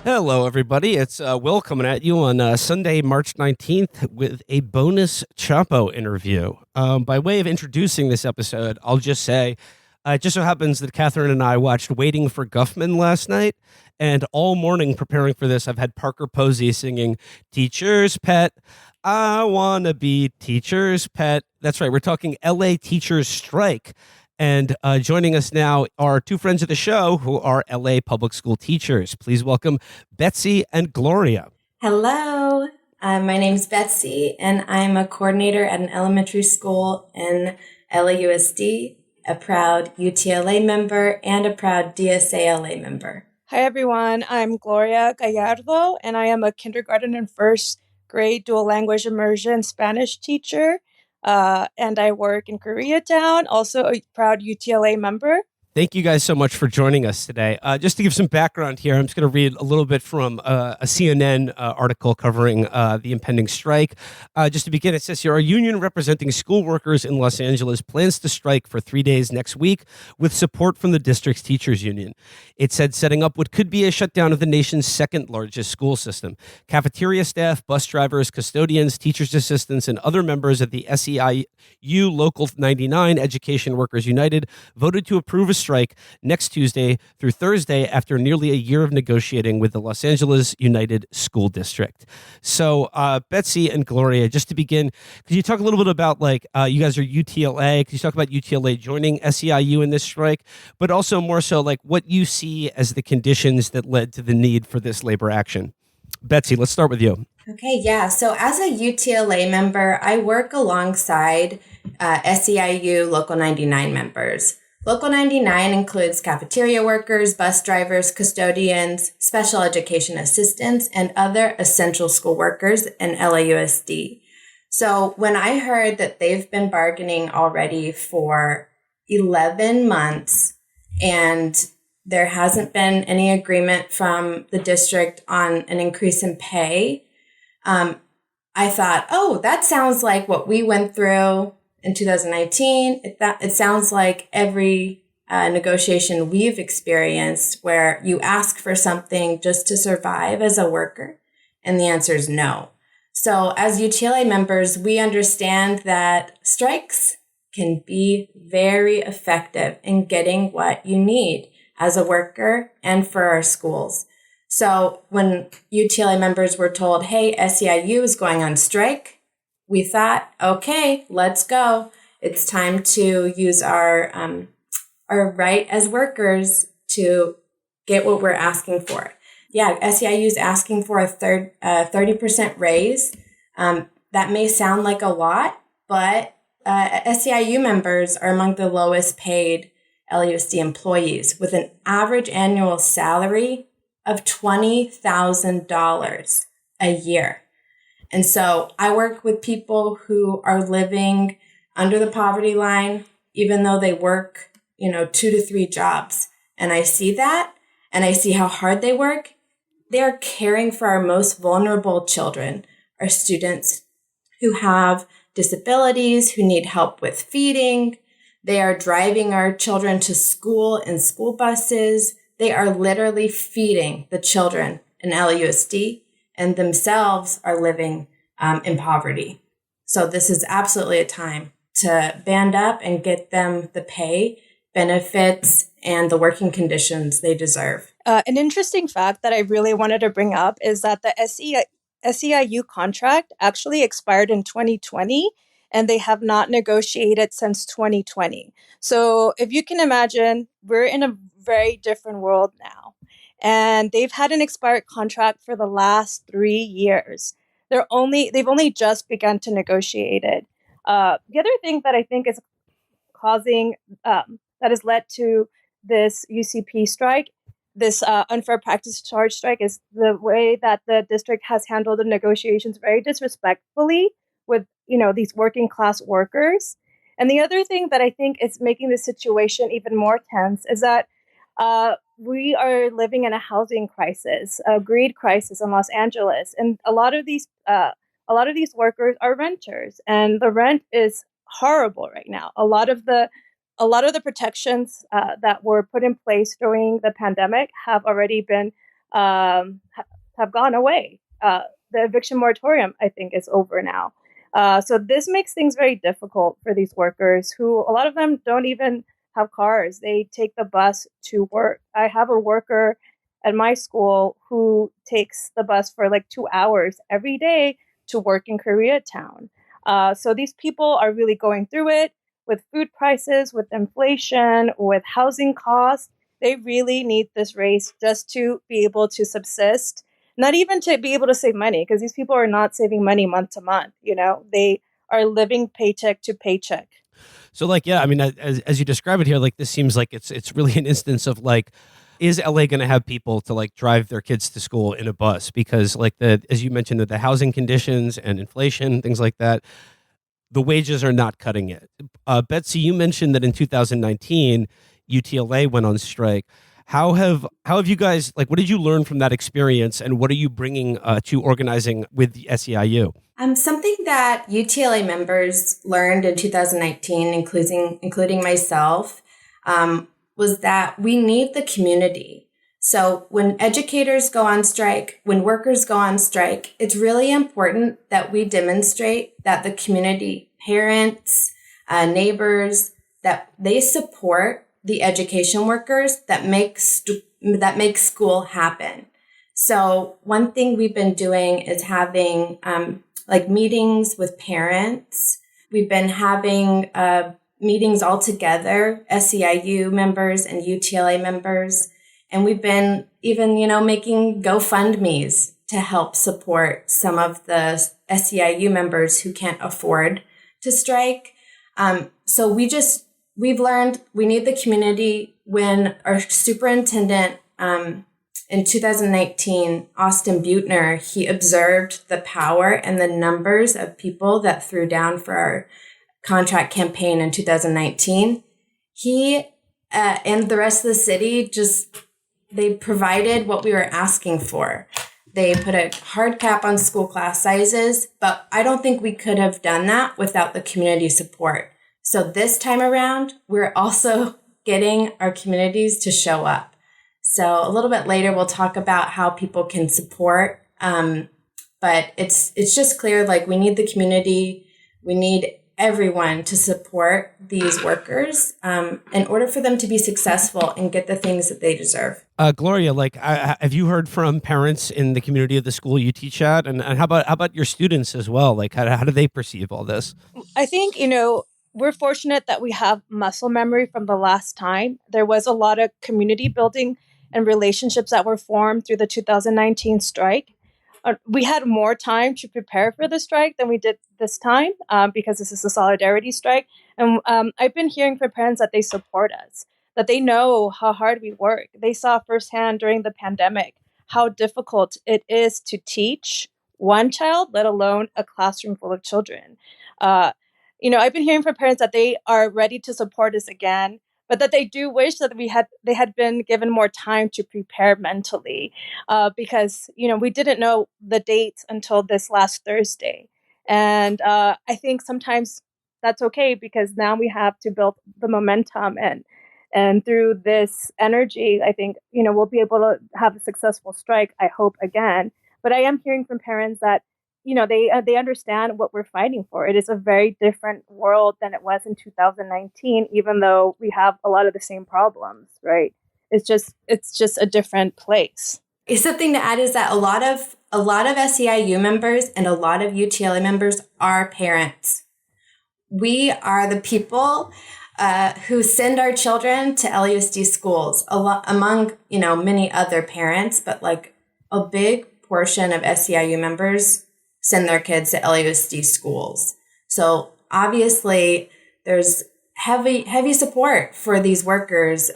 Hello, everybody. It's Will coming at you on Sunday, March 19th with a bonus Chapo interview. By way of introducing this episode, I'll just say it just so happens that Catherine and I watched Waiting for Guffman last night, and all morning preparing for this, I've had Parker Posey singing Teacher's Pet. I want to be Teacher's Pet. That's right. We're talking LA Teachers Strike. And joining us now are two friends of the show who are LA public school teachers. Please welcome Betsy and Gloria. Hello, my name's Betsy, and I'm a coordinator at an elementary school in LAUSD, a proud UTLA member, and a proud DSALA member. Hi, everyone. I'm Gloria Gallardo, and I am a kindergarten and first grade dual language immersion Spanish teacher. And I work in Koreatown, also a proud UTLA member. Thank you guys so much for joining us today. Just to give some background here, I'm just going to read a little bit from a CNN article covering the impending strike. Just to begin, it says here, our union representing school workers in Los Angeles plans to strike for 3 days next week with support from the district's teachers union. It said setting up what could be a shutdown of the nation's second largest school system. Cafeteria staff, bus drivers, custodians, teachers' assistants, and other members of the SEIU Local 99 Education Workers United voted to approve a strike next Tuesday through Thursday after nearly a year of negotiating with the Los Angeles United School District. So, Betsy and Gloria, just to begin, could you talk a little bit about, you guys are UTLA, could you talk about UTLA joining SEIU in this strike, but also more so, what you see as the conditions that led to the need for this labor action? Betsy, let's start with you. Okay, yeah. So as a UTLA member, I work alongside SEIU Local 99 members. Local 99 includes cafeteria workers, bus drivers, custodians, special education assistants, and other essential school workers in LAUSD. So when I heard that they've been bargaining already for 11 months and there hasn't been any agreement from the district on an increase in pay, I thought, oh, that sounds like what we went through in 2019. It sounds like every negotiation we've experienced where you ask for something just to survive as a worker, and the answer is no. So as UTLA members, we understand that strikes can be very effective in getting what you need as a worker and for our schools. So when UTLA members were told, hey, SEIU is going on strike, we thought, okay, let's go. It's time to use our right as workers to get what we're asking for. Yeah, SEIU is asking for a 30% raise. That may sound like a lot, but SEIU members are among the lowest paid LAUSD employees with an average annual salary of $20,000 a year. And so I work with people who are living under the poverty line, even though they work, 2 to 3 jobs. And I see that, and I see how hard they work. They are caring for our most vulnerable children, our students who have disabilities, who need help with feeding. They are driving our children to school in school buses. They are literally feeding the children in LAUSD, and themselves are living in poverty. So this is absolutely a time to band up and get them the pay, benefits, and the working conditions they deserve. An interesting fact that I really wanted to bring up is that the SEIU contract actually expired in 2020, and they have not negotiated since 2020. So if you can imagine, we're in a very different world now. And they've had an expired contract for the last 3 years. They've only just begun to negotiate it. The other thing that I think is causing that has led to this UCP strike, this unfair practice charge strike, is the way that the district has handled the negotiations very disrespectfully with these working class workers. And the other thing that I think is making the situation even more tense is that we are living in a housing crisis, a greed crisis in Los Angeles, and a lot of these workers are renters, and the rent is horrible right now. A lot of the protections that were put in place during the pandemic have already been have gone away. The eviction moratorium, I think, is over now. So this makes things very difficult for these workers who, a lot of them don't even have cars. They take the bus to work. I have a worker at my school who takes the bus for like 2 hours every day to work in Koreatown. So these people are really going through it with food prices, with inflation, with housing costs. They really need this raise just to be able to subsist, not even to be able to save money, because these people are not saving money month to month. They are living paycheck to paycheck. So like, yeah, I mean, as you describe it here, like this seems like it's really an instance of like, is LA going to have people to like drive their kids to school in a bus? Because like as you mentioned, the housing conditions and inflation, things like that, the wages are not cutting it. Betsy, you mentioned that in 2019, UTLA went on strike. How have you guys, like, what did you learn from that experience, and what are you bringing to organizing with the SEIU? Something that UTLA members learned in 2019, including myself, was that we need the community. So when educators go on strike, when workers go on strike, it's really important that we demonstrate that the community, parents, neighbors, that they support the education workers that make school happen. So one thing we've been doing is having like meetings with parents. We've been having meetings all together, SEIU members and UTLA members. And we've been even, making GoFundMes to help support some of the SEIU members who can't afford to strike. So we've learned we need the community. When our superintendent, in 2019, Austin Butner, he observed the power and the numbers of people that threw down for our contract campaign in 2019. He and the rest of the city they provided what we were asking for. They put a hard cap on school class sizes, but I don't think we could have done that without the community support. So this time around, we're also getting our communities to show up. So a little bit later, we'll talk about how people can support. But it's just clear, like, we need the community. We need everyone to support these workers in order for them to be successful and get the things that they deserve. Gloria, like, have you heard from parents in the community of the school you teach at? And how about your students as well? Like, how do they perceive all this? I think, we're fortunate that we have muscle memory from the last time. There was a lot of community building and relationships that were formed through the 2019 strike. We had more time to prepare for the strike than we did this time because this is a solidarity strike. And I've been hearing from parents that they support us, that they know how hard we work. They saw firsthand during the pandemic how difficult it is to teach one child, let alone a classroom full of children. I've been hearing from parents that they are ready to support us again, but that they do wish that they had been given more time to prepare mentally, because we didn't know the dates until this last Thursday, and I think sometimes that's okay because now we have to build the momentum, and through this energy, I think we'll be able to have a successful strike. I hope again, but I am hearing from parents that they understand what we're fighting for. It is a very different world than it was in 2019, even though we have a lot of the same problems, right? It's just a different place. Something to add is that a lot of SEIU members and a lot of UTLA members are parents. We are the people who send our children to LUSD schools, among many other parents, but like a big portion of SEIU members send their kids to LUSD schools. So obviously there's heavy support for these workers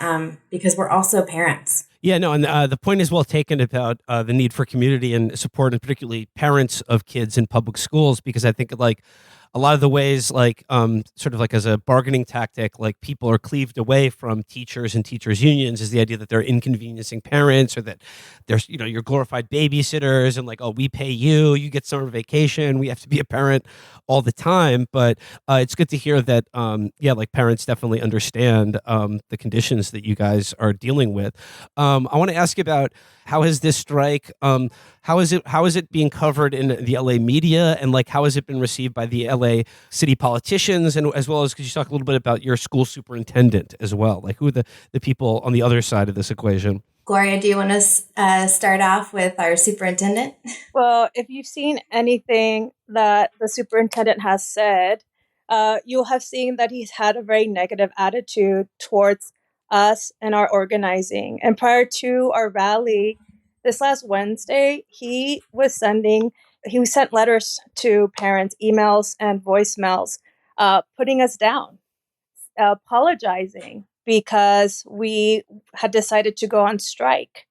because we're also parents. Yeah, no, and the point is well taken about the need for community and support, and particularly parents of kids in public schools, because I think like a lot of the ways, like sort of like as a bargaining tactic, like people are cleaved away from teachers and teachers unions, is the idea that they're inconveniencing parents, or that there's you're glorified babysitters, and like, oh, we pay you, you get summer vacation, we have to be a parent all the time. But it's good to hear that like parents definitely understand the conditions that you guys are dealing with. I want to ask you about How has this strike? How is it being covered in the LA media, and like how has it been received by the LA city politicians, and as well as could you talk a little bit about your school superintendent as well? Like who are the people on the other side of this equation? Gloria, do you want to start off with our superintendent? Well, if you've seen anything that the superintendent has said, you'll have seen that he's had a very negative attitude towards us and our organizing. And prior to our rally this last Wednesday, he sent letters to parents, emails and voicemails, putting us down, apologizing because we had decided to go on strike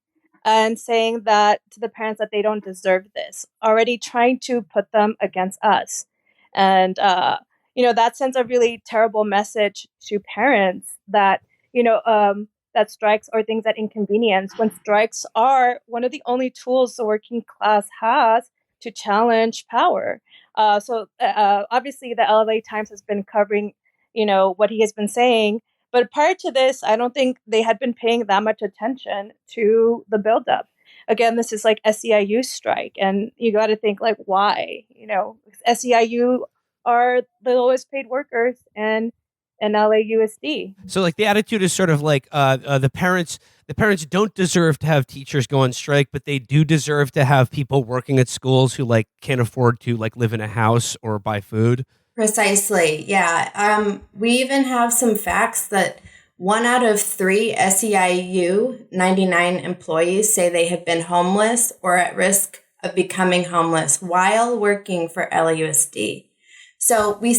and saying that to the parents that they don't deserve this, already trying to put them against us. And, that sends a really terrible message to parents that, that strikes are things that inconvenience, when strikes are one of the only tools the working class has to challenge power. Obviously the LA Times has been covering, what he has been saying. But prior to this, I don't think they had been paying that much attention to the buildup. Again, this is like SEIU strike, and you got to think like, why? SEIU are the lowest paid workers in LAUSD. So like the attitude is sort of like the parents don't deserve to have teachers go on strike, but they do deserve to have people working at schools who like can't afford to like live in a house or buy food. Precisely. Yeah. We even have some facts that 1 out of 3 SEIU 99 employees say they have been homeless or at risk of becoming homeless while working for LAUSD. So we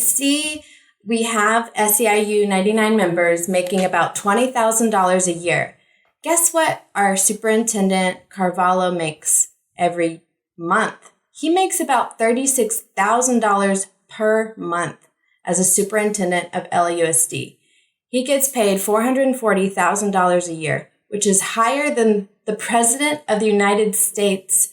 have SEIU 99 members making about $20,000 a year. Guess what our superintendent Carvalho makes every month? He makes about $36,000 per month as a superintendent of LAUSD. He gets paid $440,000 a year, which is higher than the President of the United States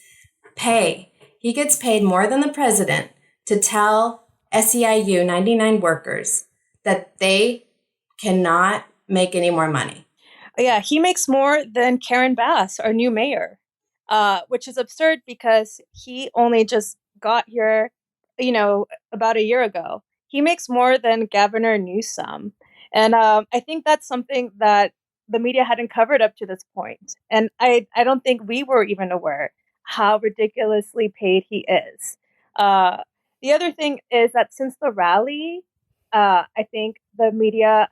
pay. He gets paid more than the president to tell SEIU 99 workers that they cannot make any more money. Yeah, he makes more than Karen Bass, our new mayor, which is absurd because he only just got here about a year ago. He makes more than Governor Newsom. And I think that's something that the media hadn't covered up to this point. And I don't think we were even aware how ridiculously paid he is. The other thing is that since the rally, I think the media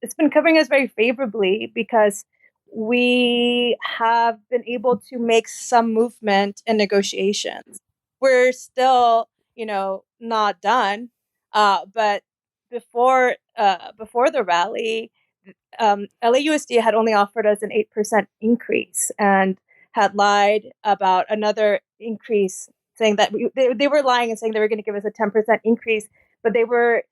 it's been covering us very favorably because we have been able to make some movement in negotiations. We're still not done. But before the rally, LAUSD had only offered us an 8% increase and had lied about another increase, saying that they were lying and saying they were going to give us a 10% increase, but they were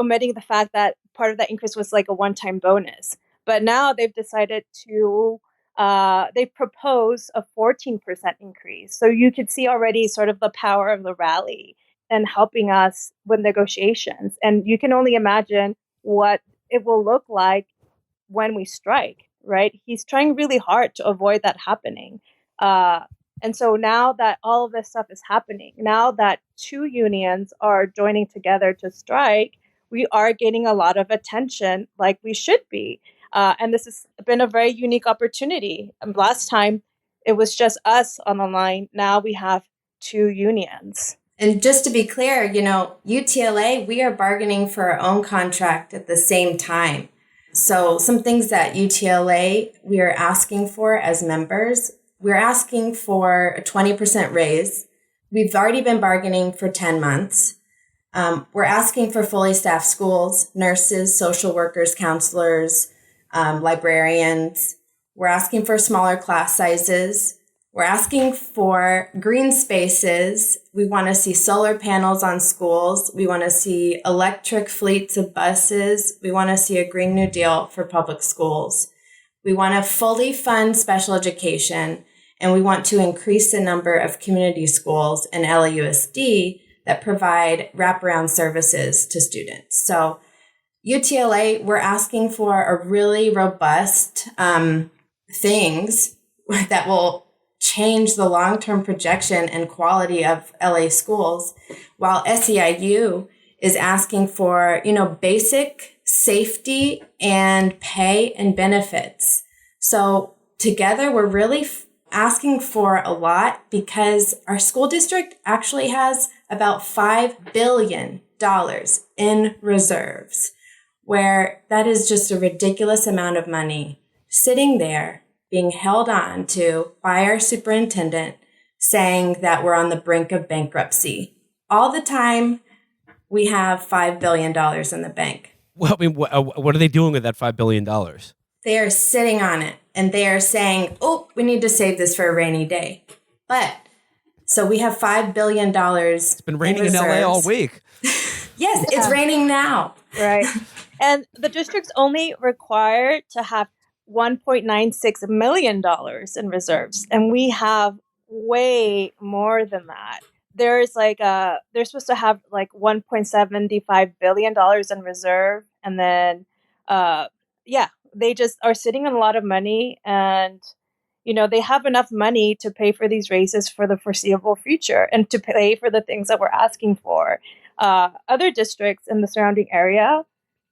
omitting the fact that part of that increase was like a one-time bonus. But now they've decided to they propose a 14% increase. So you could see already sort of the power of the rally and helping us with negotiations. And you can only imagine what it will look like when we strike, right? He's trying really hard to avoid that happening. And so now that all of this stuff is happening, now that 2 unions are joining together to strike, we are getting a lot of attention like we should be. And this has been a very unique opportunity. Last time, it was just us on the line. Now we have 2 unions. And just to be clear, UTLA, we are bargaining for our own contract at the same time. So some things that UTLA we are asking for as members, we're asking for a 20% raise. We've already been bargaining for 10 months. We're asking for fully staffed schools, nurses, social workers, counselors, librarians. We're asking for smaller class sizes. We're asking for green spaces. We want to see solar panels on schools. We want to see electric fleets of buses. We want to see a Green New Deal for public schools. We want to fully fund special education, and we want to increase the number of community schools in LAUSD that provide wraparound services to students. So UTLA, we're asking for a really robust things that will change the long-term projection and quality of LA schools, while SEIU is asking for, basic safety and pay and benefits. So together, we're really asking for a lot because our school district actually has about $5 billion in reserves, where that is just a ridiculous amount of money sitting there being held on to by our superintendent, saying that we're on the brink of bankruptcy. All the time, we have $5 billion in the bank. Well, I mean, what are they doing with that $5 billion? They are sitting on it and they are saying, oh, we need to save this for a rainy day. But so we have $5 billion. It's been raining in LA all week. Yes, it's raining now. Right. And the district's only required to have $1.96 million in reserves. And we have way more than that. There's they're supposed to have like $1.75 billion in reserve. And then, they just are sitting on a lot of money, and, they have enough money to pay for these raises for the foreseeable future and to pay for the things that we're asking for. Other districts in the surrounding area,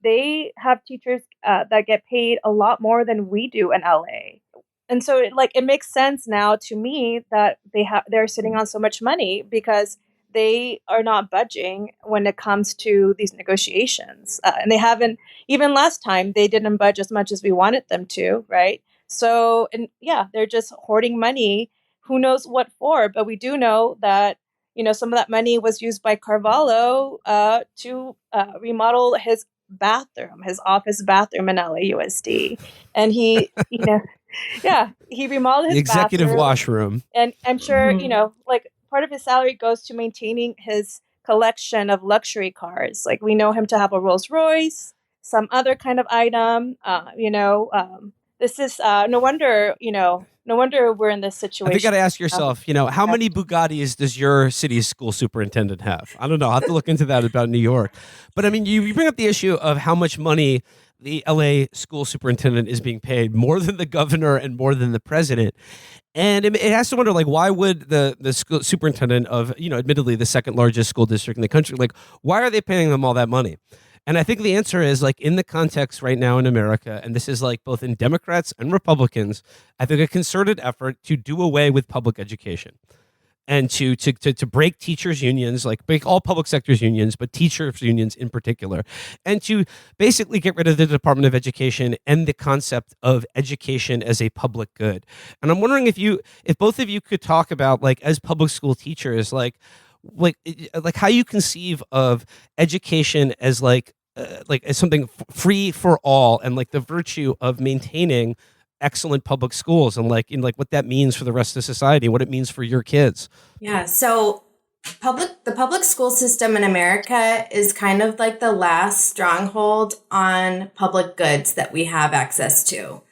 they have teachers that get paid a lot more than we do in LA. And so it makes sense now to me that they're sitting on so much money because they are not budging when it comes to these negotiations. And they haven't, even last time, they didn't budge as much as we wanted them to, right? So, they're just hoarding money, who knows what for, but we do know that, some of that money was used by Carvalho to remodel his bathroom, his office bathroom in LAUSD. And he, he remodeled his the executive bathroom, washroom. And I'm sure, part of his salary goes to maintaining his collection of luxury cars. Like, we know him to have a Rolls Royce, some other kind of item. This is no wonder we're in this situation. I think you got to ask yourself, how many Bugattis does your city's school superintendent have? I don't know. I'll have to look into that about New York. But I mean, you bring up the issue of how much money the LA school superintendent is being paid, more than the governor and more than the president. And it has to wonder, why would the school superintendent of, admittedly the second largest school district in the country, why are they paying them all that money? And I think the answer is, in the context right now in America, and this is both in Democrats and Republicans, I think a concerted effort to do away with public education and to break teachers' unions, break all public sector's unions, but teachers' unions in particular, and to basically get rid of the Department of Education and the concept of education as a public good. And I'm wondering if both of you could talk about, as public school teachers, how you conceive of education as as something free for all, and the virtue of maintaining excellent public schools, and what that means for the rest of society, what it means for your kids. Yeah. So the public school system in America is kind of like the last stronghold on public goods that we have access to.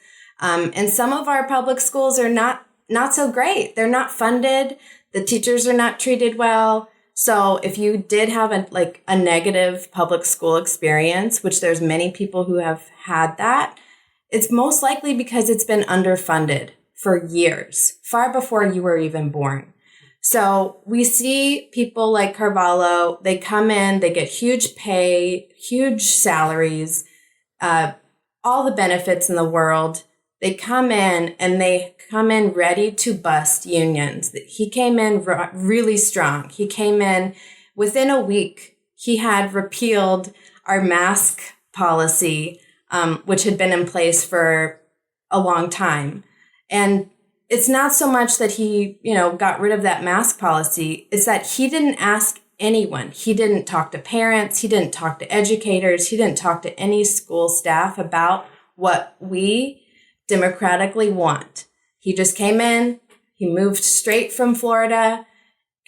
And some of our public schools are not so great. They're not funded. The teachers are not treated well. So if you did have a negative public school experience, which there's many people who have had that, it's most likely because it's been underfunded for years, far before you were even born. So we see people like Carvalho, they come in, they get huge pay, huge salaries, all the benefits in the world. They come in and they come in ready to bust unions. He came in really strong. He came in within a week. He had repealed our mask policy, which had been in place for a long time. And it's not so much that he, got rid of that mask policy. It's that he didn't ask anyone. He didn't talk to parents. He didn't talk to educators. He didn't talk to any school staff about what we democratically want. He just came in, he moved straight from Florida,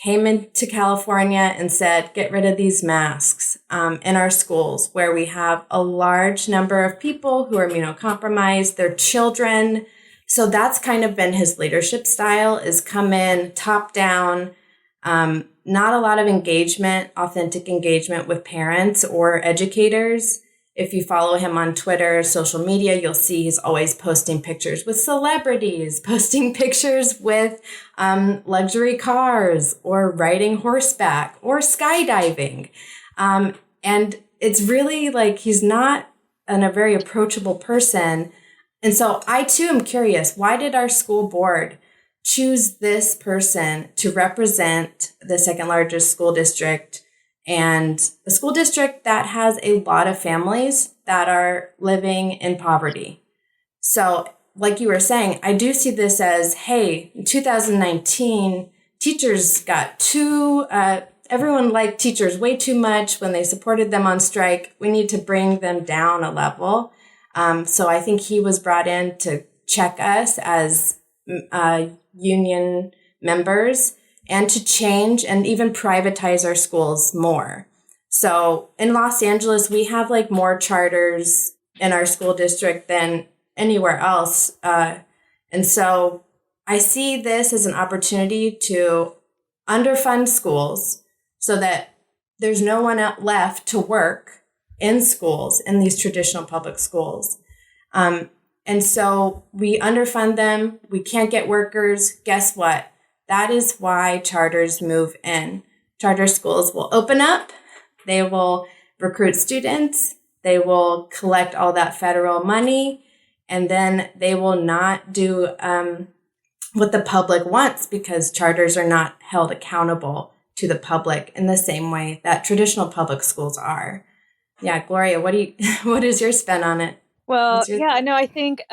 came into California and said, get rid of these masks in our schools, where we have a large number of people who are immunocompromised, their children. So that's kind of been his leadership style, is come in top down, not a lot of engagement, authentic engagement with parents or educators. If you follow him on Twitter, social media, you'll see he's always posting pictures with celebrities, posting pictures with luxury cars, or riding horseback, or skydiving. And it's really like he's not a very approachable person. And so I too am curious, why did our school board choose this person to represent the second largest school district, and a school district that has a lot of families that are living in poverty? So like you were saying, I do see this as, hey, in 2019, teachers got everyone liked teachers way too much when they supported them on strike. We need to bring them down a level. So I think he was brought in to check us as union members and to change and even privatize our schools more. So in Los Angeles, we have like more charters in our school district than anywhere else. And so I see this as an opportunity to underfund schools so that there's no one left to work in schools, in these traditional public schools. And so we underfund them. We can't get workers. Guess what? That is why charters move in. Charter schools will open up. They will recruit students. They will collect all that federal money. And then they will not do what the public wants, because charters are not held accountable to the public in the same way that traditional public schools are. Yeah, Gloria, what is your spin on it? Well, yeah, no, I think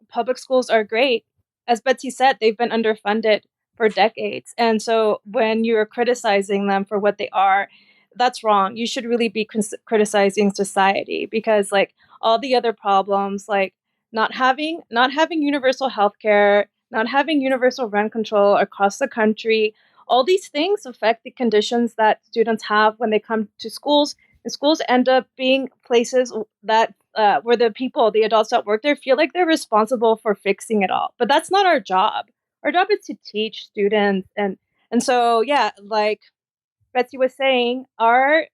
public schools are great. As Betsy said, they've been underfunded for decades. And so when you're criticizing them for what they are, that's wrong. You should really be criticizing society, because like all the other problems, like not having universal healthcare, not having universal rent control across the country, all these things affect the conditions that students have when they come to schools. And schools end up being places that where the adults that work there feel like they're responsible for fixing it all. But that's not our job. Our job is to teach students. And so, yeah, like Betsy was saying, our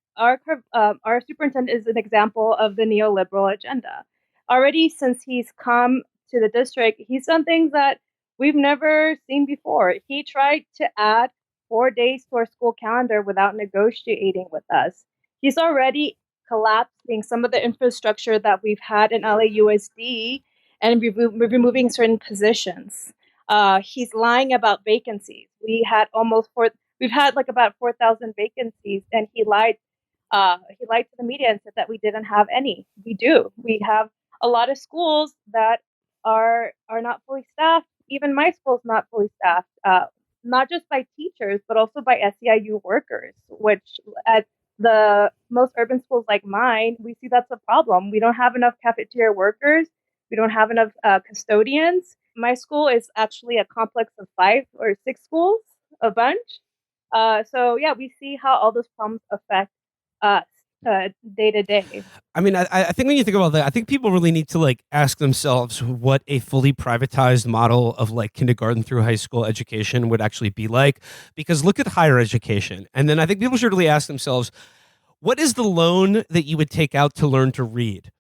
superintendent is an example of the neoliberal agenda. Already since he's come to the district, he's done things that we've never seen before. He tried to add 4 days to our school calendar without negotiating with us. He's already collapsing some of the infrastructure that we've had in LAUSD and removing certain positions. He's lying about vacancies. We've had like about 4,000 vacancies, and he lied to the media and said that we didn't have any. We do. We have a lot of schools that are not fully staffed. Even my school's not fully staffed, not just by teachers, but also by SEIU workers, which at the most urban schools like mine, we see that's a problem. We don't have enough cafeteria workers. We don't have enough custodians. My school is actually a complex of 5 or 6 schools, a bunch. So yeah, we see how all those problems affect us day to day. I mean, I think when you think about that, I think people really need to like ask themselves what a fully privatized model of like kindergarten through high school education would actually be like. Because look at higher education. And then I think people should really ask themselves, what is the loan that you would take out to learn to read?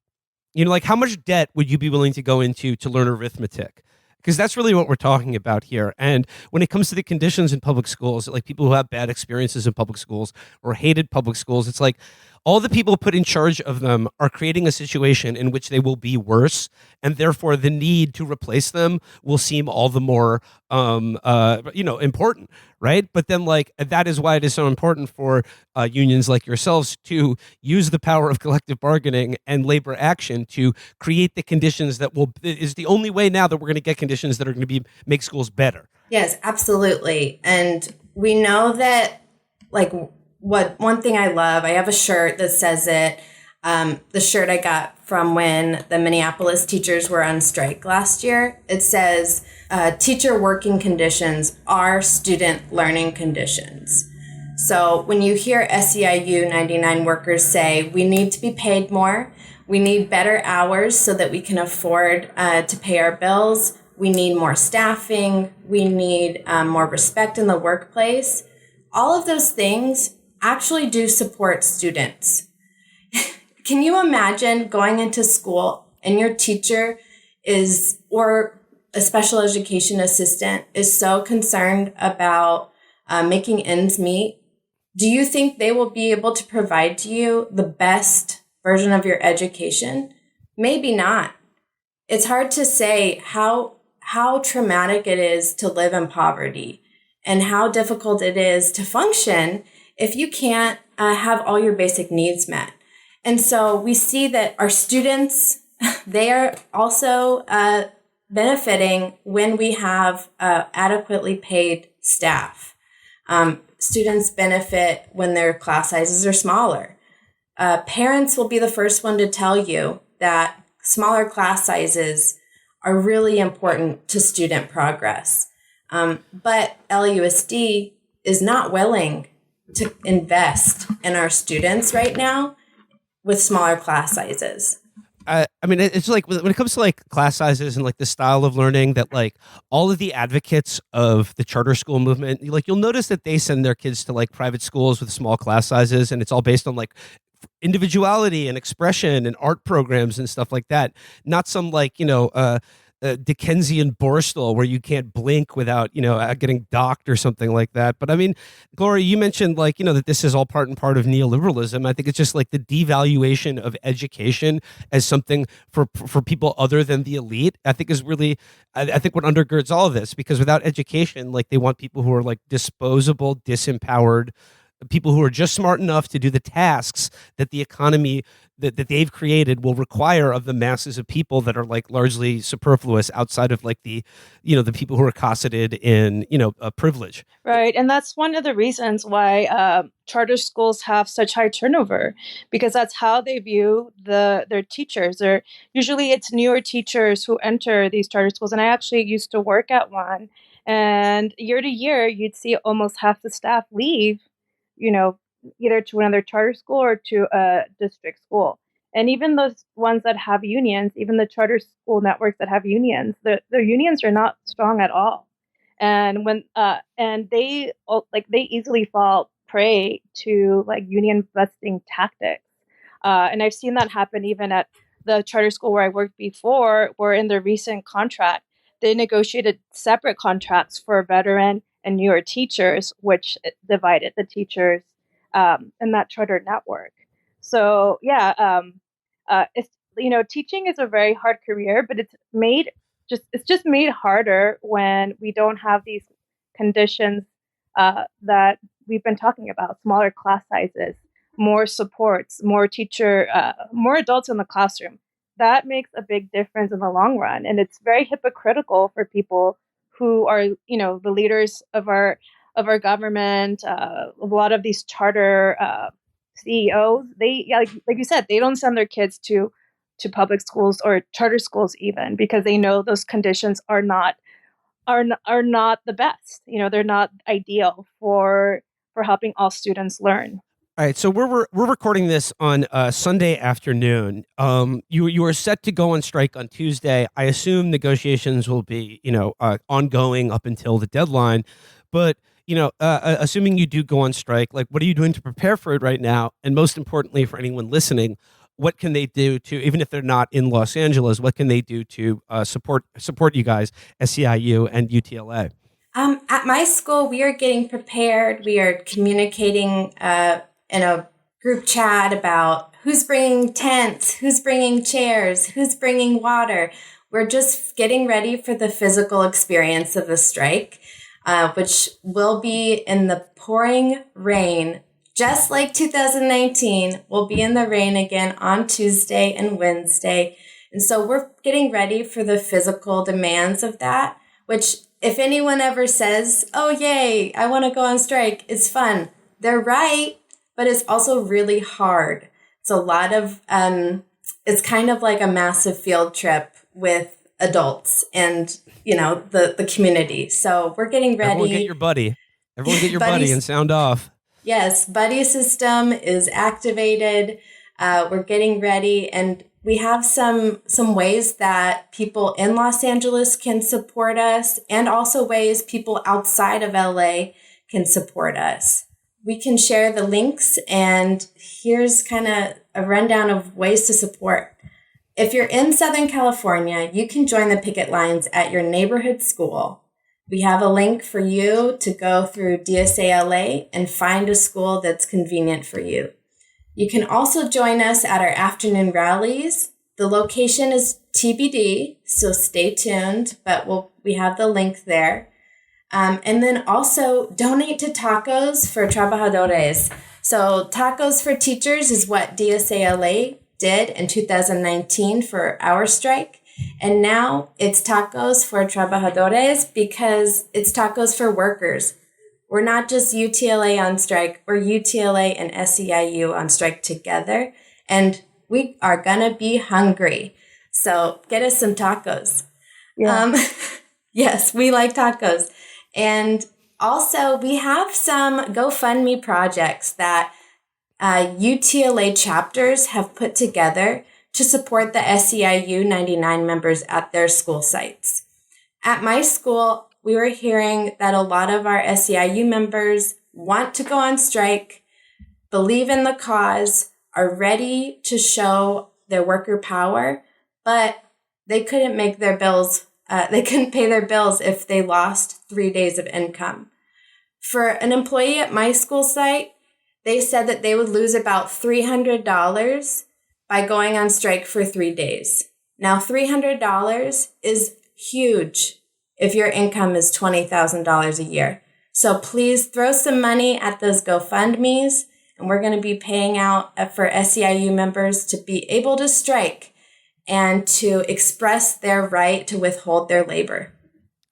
You know, like how much debt would you be willing to go into to learn arithmetic? Because that's really what we're talking about here. And when it comes to the conditions in public schools, like people who have bad experiences in public schools or hated public schools, it's like all the people put in charge of them are creating a situation in which they will be worse, and therefore the need to replace them will seem all the more, important, right? But then, like that is why it is so important for unions like yourselves to use the power of collective bargaining and labor action to create the conditions that is the only way now that we're going to get conditions that are going to make schools better. Yes, absolutely, and we know that, like. One thing I love, I have a shirt that says it. The shirt I got from when the Minneapolis teachers were on strike last year. It says, teacher working conditions are student learning conditions. So when you hear SEIU 99 workers say, we need to be paid more, we need better hours so that we can afford to pay our bills, we need more staffing, we need more respect in the workplace, all of those things actually do support students. Can you imagine going into school and your teacher or a special education assistant is so concerned about making ends meet? Do you think they will be able to provide to you the best version of your education? Maybe not. It's hard to say how traumatic it is to live in poverty and how difficult it is to function if you can't have all your basic needs met. And so we see that our students, they are also benefiting when we have adequately paid staff. Students benefit when their class sizes are smaller. Parents will be the first one to tell you that smaller class sizes are really important to student progress. But LUSD is not willing to invest in our students right now with smaller class sizes. I mean, it's like when it comes to like class sizes and like the style of learning that like all of the advocates of the charter school movement, like you'll notice that they send their kids to like private schools with small class sizes, and it's all based on like individuality and expression and art programs and stuff like that. Not some like, Dickensian Borstal where you can't blink without, getting docked or something like that. But I mean, Gloria, you mentioned like, that this is all part and part of neoliberalism. I think it's just like the devaluation of education as something for people other than the elite, I think is really, I think what undergirds all of this, because without education, like they want people who are like disposable, disempowered, people who are just smart enough to do the tasks that the economy that they've created will require of the masses of people that are like largely superfluous outside of like the people who are cosseted in privilege. Right. And that's one of the reasons why charter schools have such high turnover, because that's how they view their teachers. Usually it's newer teachers who enter these charter schools. And I actually used to work at one, and year to year, you'd see almost half the staff leave, either to another charter school or to a district school. And even those ones that have unions, even the charter school networks that have unions, their unions are not strong at all. And they easily fall prey to like union busting tactics. And I've seen that happen even at the charter school where I worked before, where in their recent contract, they negotiated separate contracts for veteran and newer teachers, which divided the teachers in that charter network. So it's teaching is a very hard career, but it's just made harder when we don't have these conditions that we've been talking about: smaller class sizes, more supports, more more adults in the classroom. That makes a big difference in the long run, and it's very hypocritical for people who are, the leaders of our government. A lot of these charter CEOs, like you said, they don't send their kids to public schools or charter schools even, because they know those conditions are not the best. They're not ideal for helping all students learn. All right, so we're recording this on Sunday afternoon. You are set to go on strike on Tuesday. I assume negotiations will be ongoing up until the deadline. But assuming you do go on strike, like what are you doing to prepare for it right now? And most importantly, for anyone listening, what can they do to, even if they're not in Los Angeles, what can they do to support you guys, SEIU and UTLA? At my school, we are getting prepared. We are communicating in a group chat about who's bringing tents, who's bringing chairs, who's bringing water. We're just getting ready for the physical experience of the strike, which will be in the pouring rain. Just like 2019, we'll be in the rain again on Tuesday and Wednesday. And so we're getting ready for the physical demands of that, which if anyone ever says, oh, yay, I want to go on strike, it's fun. They're right, but it's also really hard. It's a lot of, it's kind of like a massive field trip with adults and, the community. So we're getting ready. Everyone get your buddy. Everyone get your buddy and sound off. Yes, buddy system is activated. We're getting ready, and we have some ways that people in Los Angeles can support us, and also ways people outside of LA can support us. We can share the links, and here's kind of a rundown of ways to support. If you're in Southern California, you can join the picket lines at your neighborhood school. We have a link for you to go through DSALA and find a school that's convenient for you. You can also join us at our afternoon rallies. The location is TBD, so stay tuned, but we have the link there. And then also donate to Tacos for Trabajadores. So Tacos for Teachers is what DSALA did in 2019 for our strike. And now it's Tacos for Trabajadores because it's tacos for workers. We're not just UTLA on strike. We're UTLA and SEIU on strike together. And we are going to be hungry. So get us some tacos. Yeah. Yes, we like tacos. And also, we have some GoFundMe projects that UTLA chapters have put together to support the SEIU 99 members at their school sites. At my school, we were hearing that a lot of our SEIU members want to go on strike, believe in the cause, are ready to show their worker power, but they couldn't make their bills. They couldn't pay their bills if they lost 3 days of income. For an employee at my school site, they said that they would lose about $300 by going on strike for 3 days. Now, $300 is huge if your income is $20,000 a year. So please throw some money at those GoFundMes, and we're going to be paying out for SEIU members to be able to strike and to express their right to withhold their labor.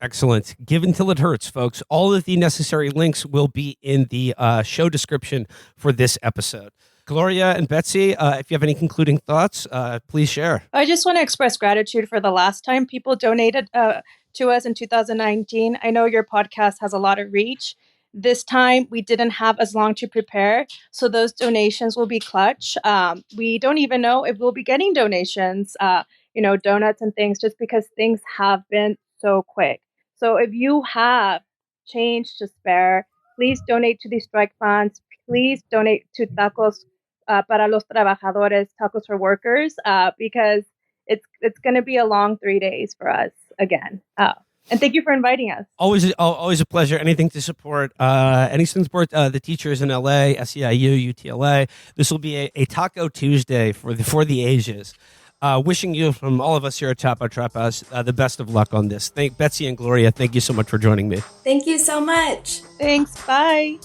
Excellent. Give until it hurts, folks. All of the necessary links will be in the show description for this episode. Gloria and Betsy, if you have any concluding thoughts, please share. I just want to express gratitude for the last time people donated to us in 2019. I know your podcast has a lot of reach. This time, we didn't have as long to prepare, so those donations will be clutch. We don't even know if we'll be getting donations, donuts and things, just because things have been so quick. So if you have change to spare, please donate to these strike funds. Please donate to Tacos para los Trabajadores, Tacos for Workers, because it's going to be a long 3 days for us again. And thank you for inviting us. Always a pleasure. Anything to support, anything to support the teachers in LA, SEIU, UTLA. This will be a Taco Tuesday for the ages. Wishing you, from all of us here at Chapo Trap House, the best of luck on this. Betsy and Gloria, thank you so much for joining me. Thank you so much. Thanks. Bye.